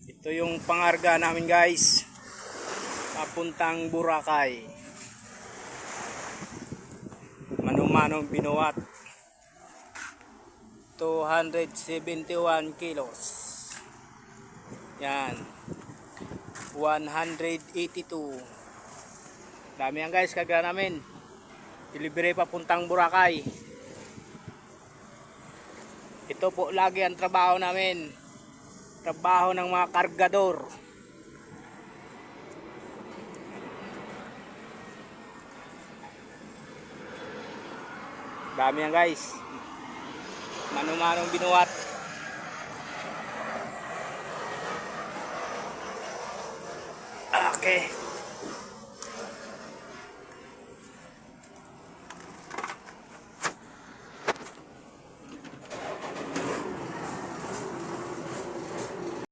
Ito yung pangarga namin guys, papuntang Boracay. Mano-manong binuhat, 271 kilos. Yan, 182. Dami yan guys, karga namin. Delivery papuntang Boracay. Ito po lagi ang trabaho namin, trabaho ng mga kargador. Dami yan guys, mano-manong binuhat. Okay.